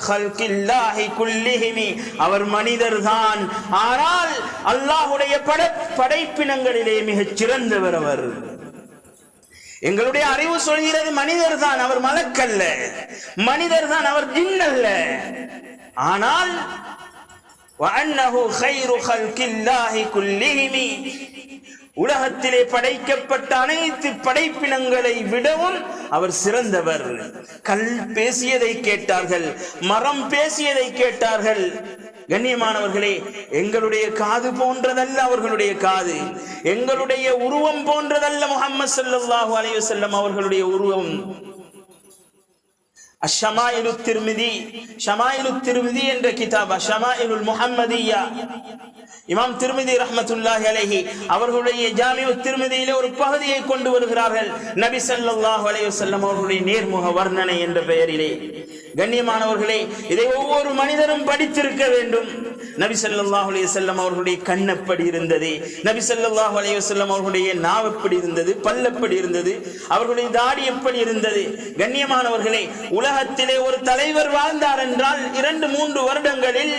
ஹல்கில்லாஹி குல்லிஹிமி, அவர் மனிதர் தான், ஆனால் அல்லாஹ்வுடைய படைப்பினங்களிலே மிகச் சிறந்தவர் அவர். எங்களுடைய அறிவு சொல்கிறது மனிதர் தான், அவர் மலக்கல்ல, மனிதர் தான், அவர் ஜின் அல்ல. ஆனால் வஅன்னஹு கைரு ஹல்கில்லாஹி குல்லிஹிமி, உலகத்திலே படைக்கப்பட்ட அனைத்து படைப்பினங்களை விடவும் அவர் சிறந்தவர். கல் பேசியதை கேட்டார்கள், மரம் பேசியதை கேட்டார்கள். கண்ணியமானவர்களே, எங்களுடைய காது போன்றதல்ல அவர்களுடைய காது, எங்களுடைய உருவம் போன்றதல்ல முஹம்மது ஸல்லல்லாஹு அலைஹி வஸல்லம் அவர்களுடைய உருவம். அஷ்ஷமாயிலு திர்மிதி, ஷமாயிலு திர்மிதி என்ற கிதாப், அஷ்ஷமாயிலுல் முஹம்மதிய்யா, இமாம் திர்மிதி ரஹ்மத்துல்லாஹி அலைஹி அவர்களுடைய ஜாமிஉ திர்மிதியிலே ஒரு பகுதியை கொண்டு வருகிறார்கள். நபி ஸல்லல்லாஹு அலைஹி வஸல்லம் அவர்களுடைய நேர்முக வர்ணனை என்ற பெயரிலே. கண்ணியமானவர்களே, இதை ஒவ்வொரு மனிதரும் படித்திருக்க வேண்டும். நபி ஸல்லல்லாஹு அலைஹி வஸல்லம் அவர்களுடைய கண் எப்படி இருந்தது, நபி ஸல்லல்லாஹு அலைஹி வஸல்லம் அவர்களுடைய நாவு எப்படி இருந்தது, பல் எப்படி இருந்தது, அவர்களுடைய தாடி எப்படி இருந்தது. கண்ணியமானவர்களே, உலகத்திலே ஒரு தலைவர் வாழ்ந்தார் என்றால் 2-3 வருடங்களில்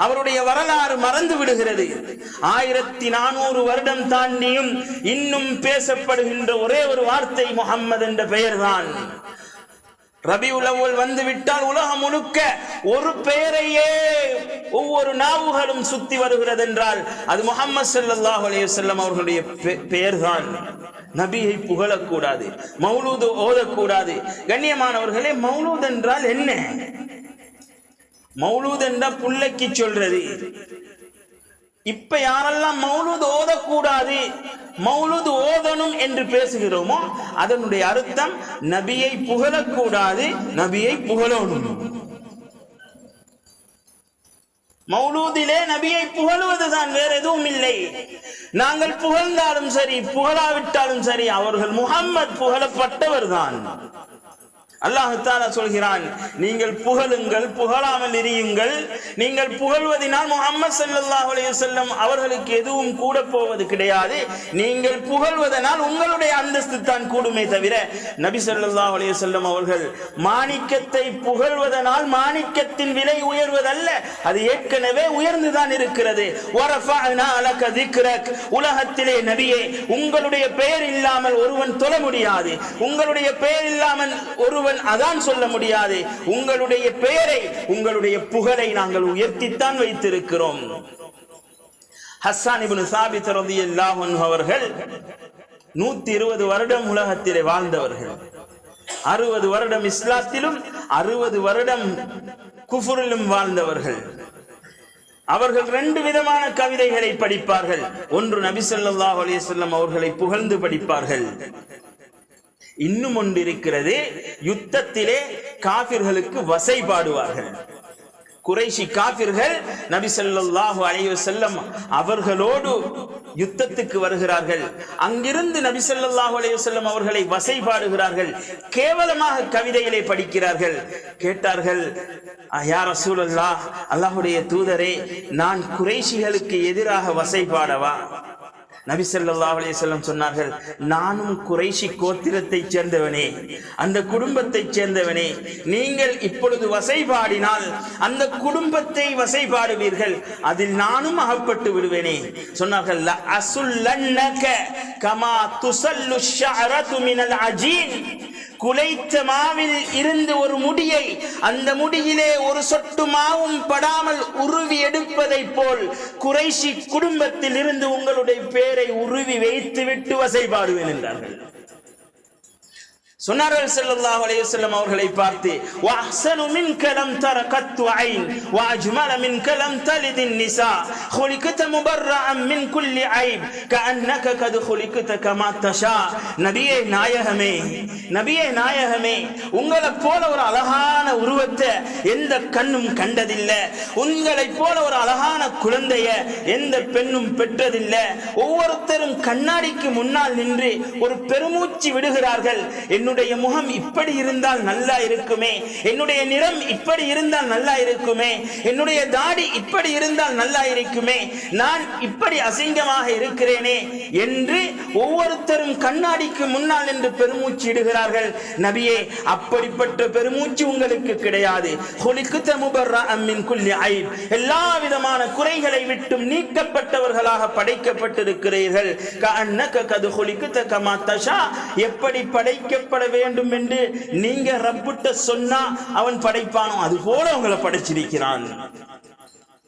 அவருடைய வரலாறு மறந்து விடுகிறது. 1400 வருடம் தாண்டியும் இன்னும் பேசப்படுகின்ற ஒரே ஒரு வார்த்தை முஹம்மது என்ற பெயர்தான். ரபியுல் அவ்வல் வந்து விட்டால் உலகம் முழுக்க ஒரு பெயரையே ஒவ்வொரு நாவுகளும் சுத்தி வருகிறது என்றால் அது முஹம்மது ஸல்லல்லாஹு அலைஹி வஸல்லம் அவர்களுடைய பெயர்தான். நபியை புகழக்கூடாது, மௌலூது ஓதக்கூடாது. கண்ணியமானவர்களே, மௌலூத் என்றால் என்ன? மௌலூத் என்றால் புள்ளைக்கு சொல்றது. இப்ப யாரெல்லாம் மௌலூத் ஓதக்கூடாது, மௌலூத் ஓதணும் என்று பேசுகிறோமோ அதனுடைய அர்த்தம் நபியை புகழக்கூடாது, நபியை புகழணும். மௌலூதிலே நபியை புகழுவதுதான், வேற எதுவும் இல்லை. நாங்கள் புகழ்ந்தாலும் சரி புகழாவிட்டாலும் சரி அவர்கள் முஹம்மது புகழப்பட்டவர் தான். அல்லாஹ் தஆலா சொல்கிறான், நீங்கள் புகழுங்கள், புகழாமல் இருயுங்கள். நீங்கள் புகழ்வதினால் முஹம்மது ஸல்லல்லாஹு அலைஹி வஸல்லம் அவர்களுக்கு எதுவும் கூட போவது கிடையாது. நீங்கள் புகழ்வதனால் உங்களுடைய அந்தஸ்து தான் கூடுமே தவிர நபி ஸல்லல்லாஹு அலைஹி வஸல்லம் அவர்கள் மாணிக்கத்தை புகழ்வதனால் மாணிக்கத்தின் விலை உயர்வதல்ல, அது ஏற்கனவே உயர்ந்துதான் இருக்கிறது. வரஃபஅனா லக திக்ரக், உலகத்திலே நபியே உங்களுடைய பெயர் இல்லாமல் ஒருவன் தொழ முடியாது, உங்களுடைய பெயர் இல்லாமல் ஒருவன் அதான் சொல்ல முடியாது. உங்களுடைய பெயரை, உங்களுடைய புகழை நாங்கள் உயர்த்தித்தான் வைத்திருக்கிறோம். ஹஸ்ஸான் இப்னு சாபித் ரலியல்லாஹு அன்ஹு அவர்கள் 120 வருடம் உலகத்திலே வாழ்ந்தவர்கள். 60 வருடம் இஸ்லாத்திலும் 60 வருடம் குஃப்ரிலும் வாழ்ந்தவர்கள். அவர்கள் 2 விதமான கவிதைகளை படிப்பார்கள். ஒன்று நபி ஸல்லல்லாஹு அலைஹி வஸல்லம் அவர்களை புகழ்ந்து படிப்பார்கள். இன்னும் ஒன்று இருக்கிறது, யுத்தத்திலே காபிர்களுக்கு வசை பாடுவார்கள். குறைஷி காபிர்கள் நபி ஸல்லல்லாஹு அலைஹி வஸல்லம் அவர்களோடு யுத்தத்துக்கு வருகிறார்கள். அங்கிருந்து நபி ஸல்லல்லாஹு அலைஹி வஸல்லம் அவர்களை வசை பாடுகிறார்கள். கேவலமாக கவிதைகளை படிக்கிறார்கள். கேட்டார்கள், யா ரசூலல்லாஹ், அல்லாஹ்வுடைய தூதரே, நான் குறைஷிகளுக்கு எதிராக வசை பாடவா? நபி ஸல்லல்லாஹு அலைஹி வஸல்லம் சொன்னார்கள், நானும் குறைஷி கோத்திரத்தைச் சேர்ந்தவனே, அந்த குடும்பத்தைச் சேர்ந்தவனே, நீங்கள் இப்பொழுது வசைபாடினால் அந்த குடும்பத்தை வசைபாடுவீர்கள், அதில் நானும் அகப்பட்டு விடுவேனே. சொன்னார்கள், லா அசுல்லன்னக கமா துஸல்லு ஷஅரது மினல் அஜீன், குலைத்த மாவில் இருந்து ஒரு முடியை அந்த முடியிலே ஒரு சொட்டு மாவும் படாமல் உருவி எடுப்பதை போல் குறைஷி குடும்பத்தில் இருந்து உங்களுடைய பேரை உருவி வைத்து விட்டு வசைபாடுவேன் என்றார்கள். சொன்னார்கள் ஸல்லல்லாஹு அலைஹி வஸல்லம் அவர்களை பார்த்து, வஅஹ்ஸனு மின்க லம் தர கத்து ஐன் வஅஜ்மல மின்க லம் தலிதின் நிசா خلقت مبرأ من كل عيب كأنك قد خلقت كما تشاء. நபியே நாயகமே, உங்களை போல ஒரு அழகான உருவத்தை எந்த கண்ணும் கண்டதில்லை, உங்களை போல ஒரு அழகான குழந்தைய எந்த பெண்ணும் பெற்றதில்லை. ஒவ்வொருத்தரும் கண்ணாடிக்கு முன்னால் நின்று ஒரு பெருமூச்சு விடுகிறார்கள். என்னுடைய முகம் இப்படி இருந்தால் நல்லா இருக்குமே, என்னுடைய நிறம் இப்படி இருந்தால் நல்லா இருக்குமே, என்னுடைய தாடி இப்படி இருந்தால் நல்லா இருக்குமே, நான் இப்படி அசிங்கமாக இருக்கிறேனே என்று ஒவ்வொருத்தரும் கண்ணாடிக்கு முன்னால் நின்று பெருமூச்சு இடுகிறார்கள். நபியே, அப்படிப்பட்ட பெருமூச்சு உங்களுக்கு கிடையாது. எல்லா விதமான குறைகளை விட்டும் நீக்கப்பட்டவர்களாக படைக்கப்பட்டிருக்கிறீர்கள். எப்படி படைக்கப்பட வேண்டும் என்று நீங்க ரப்புட்ட சொன்னா அவன் படைப்பானோ அது போல உங்களை படைச்சிருக்கிறான்.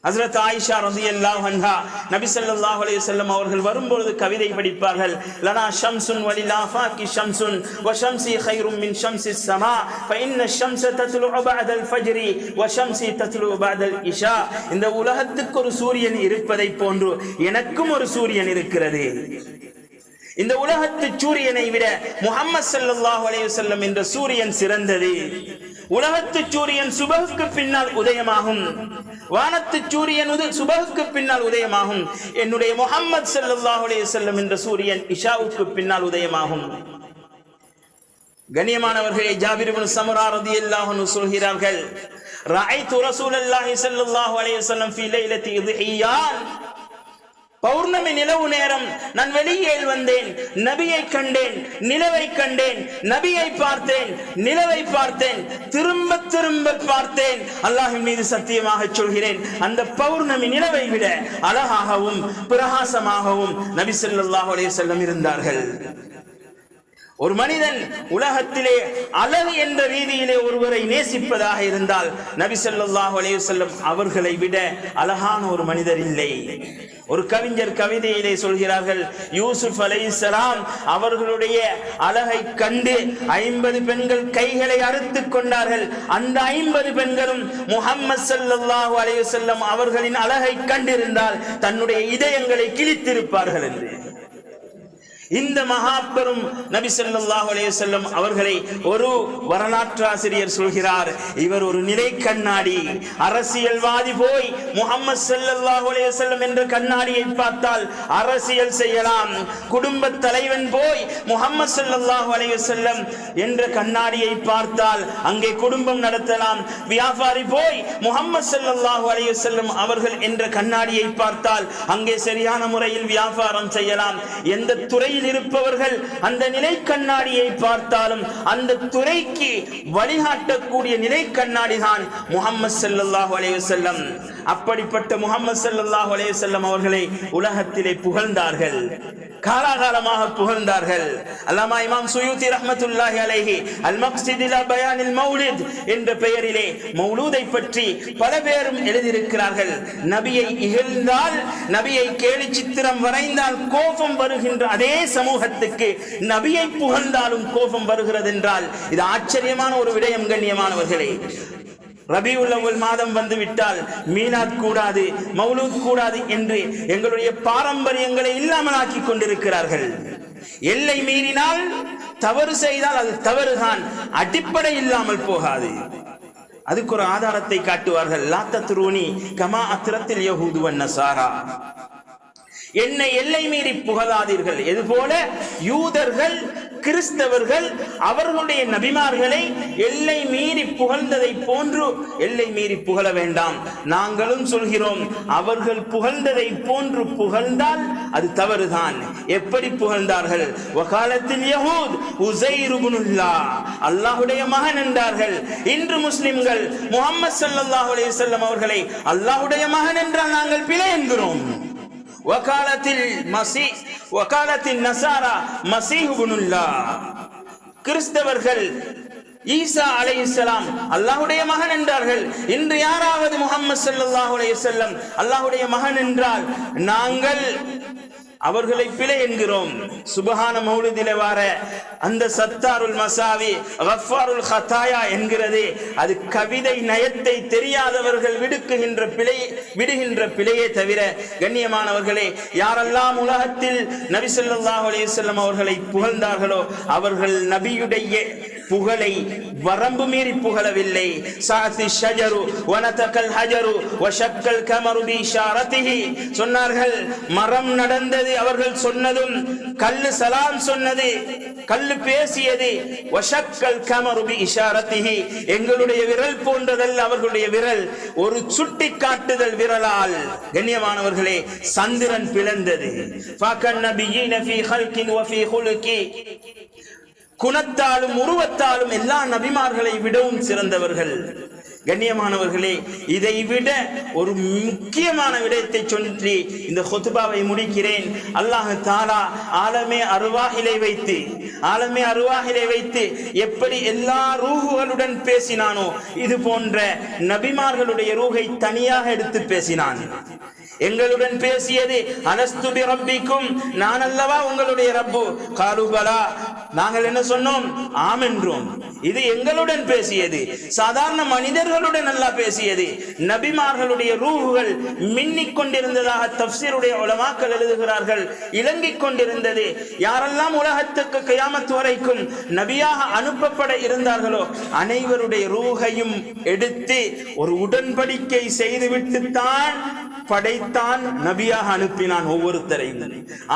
ஹஜ்ரத் ஆயிஷா ரலியல்லாஹு அன்ஹா நபி ஸல்லல்லாஹு அலைஹி வஸல்லம் அவர்கள் வரும்போது கவிதை படிப்பார்கள். லனா ஷம்சுன் வலில் ஆஃபாகி ஷம்சுன் வ ஷம்சி கைரும் மின் ஷம்ஸிஸ் ஸமா ஃபஇன்ன ஷம்ஸ தத்லுஉ பஅதல் ஃபஜ்ரி வ ஷம்ஸி தத்லுஉ பஅதல் இஷா. இந்த உலகத்துக்கு ஒரு சூரியன் இருப்பதை போன்று எனக்கும் ஒரு சூரியன் இருக்கிறது. இந்த உலகத்து சூரியனை விட முஹம்மது ஸல்லல்லாஹு அலைஹி வஸல்லம் என்ற சூரியன் சிறந்தது. உலகத்து சூரியன் சுபஹுக்கு பின்னால் உதயமாகும், வானத்து சூரியன் சுபஹுக்கு பின்னால் உதயமாகும். என்னுடைய முஹம்மது ஸல்லல்லாஹு அலைஹி வஸல்லம் என்ற சூரியன் இஷாவுக்கு பின்னால் உதயமாகும். கண்ணியமானவர்களே, ஜாபிர் இப்னு சமுரா ரலியல்லாஹு அன்ஹு சொல்கிறார்கள், ரஅய்து ரசூலல்லாஹி ஸல்லல்லாஹு அலைஹி வஸல்லம் ஃபீ லைலத்தி இத்ஹியான். பௌர்ணமி நிலவு நேரம் நான் வெளியே வந்தேன், நபியை கண்டேன், நிலவை கண்டேன், நபியை பார்த்தேன், நிலவை பார்த்தேன், திரும்ப திரும்ப பார்த்தேன். அல்லாஹ்வின் மீது சத்தியமாக சொல்கிறேன், அந்த பௌர்ணமி நிலவை விட அழகாகவும் பிரகாசமாகவும் நபி ஸல்லல்லாஹு அலைஹி வஸல்லம் இருந்தார்கள். ஒரு மனிதன் உலகத்திலே அழகு என்ற ரீதியிலே ஒருவரை நேசிப்பதாக இருந்தால் நபி ஸல்லல்லாஹு அலைஹி வஸல்லம் அவர்களை விட அழகான ஒரு மனிதர் இல்லை. ஒரு கவிஞர் கவிதையிலே சொல்கிறார்கள், யூசுப் அலைஹிஸ்ஸலாம் அவர்களுடைய அழகை கண்டு 50 பெண்கள் கைகளை அறுத்துக் கொண்டார்கள். அந்த 50 பெண்களும் முஹம்மது ஸல்லல்லாஹு அலைஹி வஸல்லம் அவர்களின் அழகை கண்டிருந்தால் தன்னுடைய இதயங்களை கிழித்திருப்பார்கள் என்று. இந்த மகாபெரும் நபி ஸல்லல்லாஹு அலைஹி வஸல்லம் அவர்களை ஒரு வரலாற்று ஆசிரியர் சொல்கிறார், இவர் ஒரு நிலை கண்ணாடி. அரசியல்வாதி போய் முஹம்மது ஸல்லல்லாஹு அலைஹி வஸல்லம் என்ற கண்ணாடியை பார்த்தால் அரசியல் செய்யலாம். குடும்ப தலைவன் போய் முஹம்மது ஸல்லல்லாஹு அலைஹி வஸல்லம் என்ற கண்ணாடியை பார்த்தால் அங்கே குடும்பம் நடத்தலாம். வியாபாரி போய் முஹம்மது ஸல்லல்லாஹு அலைஹி வஸல்லம் அவர்கள் என்ற கண்ணாடியை பார்த்தால் அங்கே சரியான முறையில் வியாபாரம் செய்யலாம். எந்த துறையில் இருப்பவர்கள் அந்த நிலை கண்ணாடியை பார்த்தாலும் அந்த துறைக்கு வழிகாட்டக்கூடிய நிலை கண்ணாடி தான் முஹம்மது ஸல்லல்லாஹு அலைஹி வஸல்லம். அப்படிப்பட்ட முஹம்மது ஸல்லல்லாஹு அலைஹி வஸல்லம் அவர்களை உலகத்திலே புகழ்ந்தார்கள், காலாகாலமாக புகழ்ந்தார்கள். அல்லாமா இமாம் சுயூத்தி ரஹ்மத்துல்லாஹி அலைஹி அல் மக்ஸித் இலா பயானில் மௌலித் என்ற பெயரிலே மௌலூதை பற்றி பல பேரும் எழுதியிருக்கிறார்கள். நபியை இகழ்ந்தால், நபியை கேலி சித்திரம் வரைந்தால் கோபம் வருகின்ற அதே சமூகத்துக்கு நபியை புகழ்ந்தாலும் கோபம் வருகிறது என்றால் இது ஆச்சரியமான ஒரு விடயம். கண்ணியமானவர்களே, ரபியுல் அவ்வல் மாதம் வந்து விட்டால் மீலாத் கூடாது, மௌலூத் கூடாது என்று எங்களுடைய பாரம்பரியங்களை இல்லாமலாக்கி கொண்டிருக்கிறார்கள். எல்லை மீறினால், தவறு செய்தால் அது தவறுதான், அடிப்படை இல்லாமல் போகாது. அதுக்கு ஒரு ஆதாரத்தை காட்டுவார்கள். லா தத்ரூனி கமா அத்ரத்தில் யஹூது வன் நஸாரா. என்னை எல்லை மீறி புகழாதீர்கள். எதுபோல யூதர்கள் கிறிஸ்தவர்கள் அவர்களுடைய நபிமார்களை எல்லை மீறி புகழ்ந்ததை போன்று எல்லை மீறி புகழ வேண்டாம். நாங்களும் சொல்கிறோம், அவர்கள் புகழ்ந்ததை போன்று புகழ்ந்தால் அது தவறுதான். எப்படி புகழ்ந்தார்கள்? வகாலத்தில் யஹூத் உஸைர் இப்னுல்லாஹ், அல்லாஹ்வுடைய மகன் என்றார்கள். இன்று முஸ்லிம்கள் முஹம்மது ஸல்லல்லாஹு அலைஹி வஸல்லம் அவர்களை அல்லாஹ்வுடைய மகன் என்றால் நாங்கள் பிழை என்கிறோம். வகாலத்தில் நசாரா மஸீஹ் இப்னுல்லாஹ், கிறிஸ்தவர்கள் ஈசா அலைஹிஸ்ஸலாம் அல்லாஹ்வுடைய மகன் என்றார்கள். இன்று யாராவது முஹம்மது ஸல்லல்லாஹு அலைஹி வஸல்லம் அல்லாஹ்வுடைய மகன் என்றால் நாங்கள் அவர்களை பிழை என்கிறோம். சுபஹான மௌலிதிலே வார அந்த சத்தாருல் மசாவி கஃபாருல் ஹதாயா என்கிறது அது கவிதை நயத்தை தெரியாதவர்கள் விடுகின்ற பிழையே தவிர, கண்ணியமானவர்களே, யாரெல்லாம் உலகத்தில் நபி ஸல்லல்லாஹு அலைஹி வஸல்லம் அவர்களை புகழ்ந்தார்களோ அவர்கள் நபியுடைய புகழை வரம்பு மீறி புகழவில்லை. சாத்தி ஷஜரு வனதகல் ஹஜரு வஷக்கல் கமரு பிஷாரத்திஹி சொன்னார்கள். மரம் நடந்தது அவர்கள் சொன்னதும், கல்லு சலாம் சொன்னது, கல்லு பேசியது. வஷக்கல் கமரு பிஷாரத்திஹி எங்களுடைய விரல் போன்றதல்ல அவர்களுடைய விரல், ஒரு சுட்டி காட்டுதல் விரலால் கண்ணியமானவர்களே சந்திரன் பிளந்தது. ஃபகன் நபியீன ஃபீ ஹல்கின் வ ஃபீ ஹுலுகி குணத்தாலும் உருவத்தாலும் எல்லா நபிமார்களை விடவும் சிறந்தவர்கள். கண்ணியமானவர்களே, இதை விட ஒரு முக்கியமான விடயத்தை சொல்லி இந்த ஹுத்பாவை முடிக்கிறேன். அல்லாஹ் தஆலா ஆலமே அர்வாஹிலை வைத்து எப்படி எல்லா ரூஹுகளுடன் பேசினானோ இது போன்ற நபிமார்களுடைய ரூஹை தனியாக எடுத்து பேசினான். எங்களுடன் பேசியது அலஸ்து பி ரப்பிக்கும், நான் அல்லவா உங்களுடைய ரப்பு. காலு பலா, நாங்கள் என்ன சொன்னோம்? ஆம் என்றோம். இது எங்களுடன் பேசியது. சாதாரண மனிதர்களுடன் அல்லாஹ் பேசியது. நபிமார்களுடைய ரூஹுகள் மின்னிக் கொண்டிருந்ததாக தஃப்சீருடைய உலமாக்கள் எழுதுகிறார்கள். இலங்கிக் கொண்டிருந்தது. யாரெல்லாம் உலகத்துக்கு கியாமத் வரைக்கும் நபியாக அனுப்பப்பட இருந்தார்களோ அனைவருடைய ரூஹையும் எடுத்து ஒரு உடன்படிக்கை செய்துவிட்டுத்தான் படைத்தான், நபியாக அனுப்பினான் ஒவ்வொருத்தரையும்.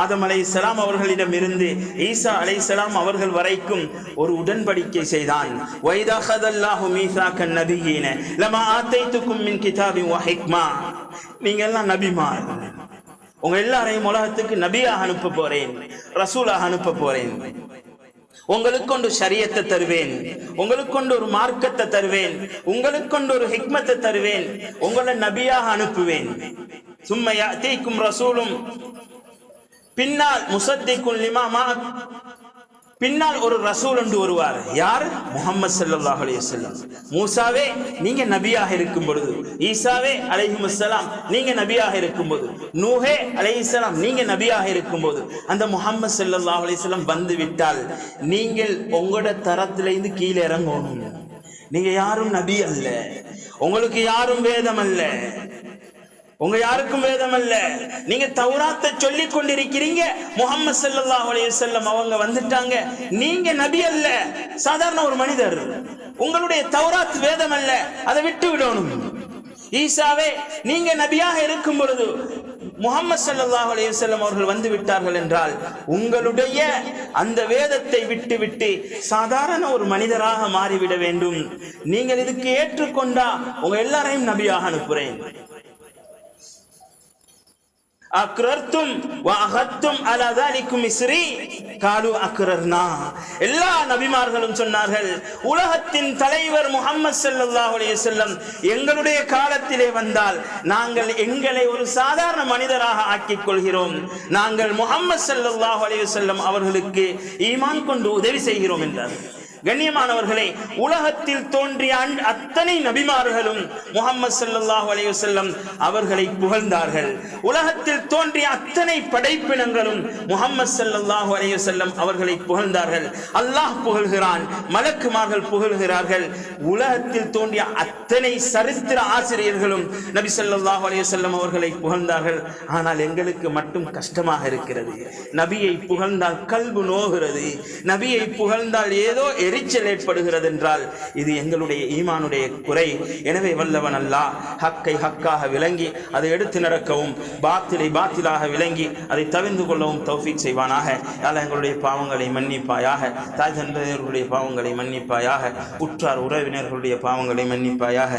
ஆதம் அலைஹிஸ்ஸலாம் அவர்களிடம் இருந்து ஈசா அலைஹிஸ்ஸலாம் அவர்கள் வரைக்கும் ஒரு உடன்படிக்கை செய்தான். வைதா ஹதல்லாஹு மீசாக்கன் நபியீன லமா ஆதைத்துக்கும் மின் கிதாபின் வ ஹிக்மா, நீங்க எல்லாம் நபிமார், உங்க எல்லாரையும் உலகத்துக்கு நபியாக அனுப்ப போறேன், ரசூலாக அனுப்ப போறேன். உங்களுக்கு கொண்டு ஷரியத்தை தருவேன், உங்களுக்கு கொண்டு ஒரு மார்க்கத்தை தருவேன், உங்களுக்கு கொண்டு ஒரு ஹிக்மத்தை தருவேன், உங்களை நபியாக அனுப்புவேன். சும்ம யாதீக்கும் ரசூலும், பின்னால் முஸத்திகுன் லிமா மா, பின்னால் ஒரு ரசூல் ஒன்று வருவார். யார்? முஹம்மது ஸல்லல்லாஹு அலைஹி வஸல்லம். மூசாவே நீங்க நபியாக இருக்கும் பொழுது, ஈசாவே அலைஹிஸ்ஸலாம் நீங்க நபியாக இருக்கும் போது, நூஹே அலைஹிஸ்ஸலாம் நீங்க நபியாக இருக்கும் போது, அந்த முஹம்மது ஸல்லல்லாஹு அலைஹி வஸல்லம் வந்து விட்டால் நீங்கள் உங்களோட தரத்திலிருந்து கீழே இறங்கணும். நீங்க யாரும் நபி அல்ல, உங்களுக்கு யாரும் வேதம் அல்ல, உங்க யாருக்கும் வேதம் அல்ல. நீங்க தௌராத்தை சொல்லிக் கொண்டிருக்கிறீங்க, முஹம்மது ஸல்லல்லாஹு அலைஹி வஸல்லம் அவங்க வந்துட்டாங்க, நீங்க நபி அல்ல, சாதாரண ஒரு மனிதர். உங்களுடைய தௌராத் வேதம் அல்ல, அதை விட்டு விடணும். ஈசாவே நீங்க நபியாக இருக்கும் பொழுது முஹம்மது ஸல்லல்லாஹு அலைஹி வஸல்லம் அவர்கள் வந்து விட்டார்கள் என்றால் உங்களுடைய அந்த வேதத்தை விட்டு சாதாரண ஒரு மனிதராக மாறிவிட வேண்டும். நீங்கள் இதுக்கு ஏற்றுக்கொண்டா உங்க எல்லாரையும் நபியாக அனுப்புறேன். அக்ரர்தும் வஅஹத்தும் அலா ذلكم இஸ்ரி காலு அக்ரர்னா. எல்லா நபிமார்களும் சொன்னார்கள், உலகத்தின் தலைவர் முஹம்மது ஸல்லல்லாஹு அலைஹி வஸல்லம் எங்களுடைய காலத்திலே வந்தால் நாங்கள் எங்களை ஒரு சாதாரண மனிதராக ஆக்கிக் கொள்கிறோம், நாங்கள் முஹம்மது ஸல்லல்லாஹு அலைஹி வஸல்லம் அவர்களுக்கு ஈமான் கொண்டு உதவி செய்கிறோம் என்றார். கண்ணியமானவர்களே, உலகத்தில் தோன்றிய அத்தனை நபிமார்களும் முஹம்மது ஸல்லல்லாஹு அலைஹி வஸல்லம் அவர்களை புகழ்ந்தார்கள். உலகத்தில் தோன்றிய அத்தனை படைப்பினங்களும் முஹம்மது ஸல்லல்லாஹு அலைஹி வஸல்லம் அவர்களை புகழ்ந்தார்கள். அல்லாஹ் புகழ்கிறான், மலக்குமார்கள் புகழ்கிறார்கள். உலகத்தில் தோன்றிய அத்தனை சரித்திர ஆசிரியர்களும் நபி ஸல்லல்லாஹு அலைஹி வஸல்லம் அவர்களை புகழ்ந்தார்கள். ஆனால் எங்களுக்கு மட்டும் கஷ்டமாக இருக்கிறது. நபியை புகழ்ந்தால் கல்பு நோகிறது, நபியை புகழ்ந்தால் ஏதோ எரிச்சல் ஏற்படுகிறது என்றால் இது எங்களுடைய ஈமானுடைய குறை. எனவே வல்லவன் அல்லாஹ் ஹக்கை ஹக்காக விளங்கி அதை எடுத்து நடக்கவும், பாத்திலை பாத்திலாக விளங்கி அதை தவிர்த்து கொள்ளவும் தௌஃபீக் செய்வானாக. யாழ் எங்களுடைய பாவங்களை மன்னிப்பாயாக, தாய் தந்தையர்களுடைய பாவங்களை மன்னிப்பாயாக, உற்றார் உறவினர்களுடைய பாவங்களை மன்னிப்பாயாக.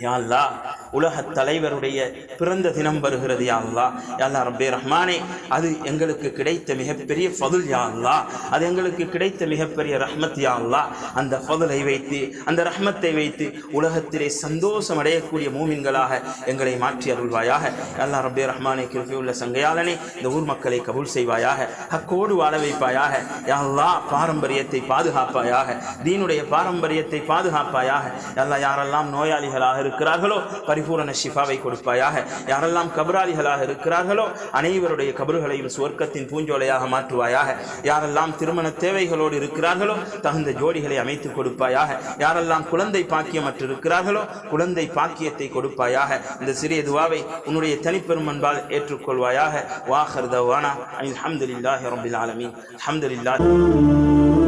யா அல்லாஹ், உலக தலைவருடைய பிறந்த தினம் வருகிறது. யா அல்லாஹ், யா அல்லாஹ் ரப்பே ரஹ்மானே, அது எங்களுக்கு கிடைத்த மிகப்பெரிய ஃபதுல். யா அல்லாஹ், அது எங்களுக்கு கிடைத்த மிகப்பெரிய ரஹ்மத். யா அல்லாஹ், அந்த ஃபதுலை வைத்து அந்த ரஹ்மத்தை வைத்து உலகத்திலே சந்தோஷம் அடையக்கூடிய மூமின்களாக எங்களை மாற்றி அருள்வாயாக. யா அல்லாஹ் ரப்பே ரஹ்மானே, கிருபையுள்ள சங்கையாளனே, இந்த ஊர் மக்களை கபூல் செய்வாயாக, ஹக்கோடு வாழ வைப்பாயாக. யா அல்லாஹ், பாரம்பரியத்தை பாதுகாப்பாயாக, தீனுடைய பாரம்பரியத்தை பாதுகாப்பாயாக. யா அல்லாஹ், யாரெல்லாம் நோயாளிகளாக இருக்கிறார்களோ பரிபூரண ஷிஃபாவை கொடுப்பாயாக. யாரெல்லாம் கபராளிகளாக இருக்கிறார்களோ அனைவருடைய கபறுகளையும் சுவர்க்கத்தின் பூஞ்சோலையாக மாற்றுவாயாக. யாரெல்லாம் திருமண தேவைகளோடு இருக்கிறார்களோ தகுந்த ஜோடிகளை அமைத்துக் கொடுப்பாயாக. யாரெல்லாம் குழந்தை பாக்கியமற்று இருக்கிறார்களோ குழந்தை பாக்கியத்தை கொடுப்பாயாக. இந்த சிறிய துவாவை உன்னுடைய தனிப்பெரும் அன்பால் ஏற்றுக்கொள்வாயாக. வாஹர் தவானா அல்ஹம்துலில்லாஹி ரப்பில் ஆலமீன். அல்ஹம்துலில்லாஹ்.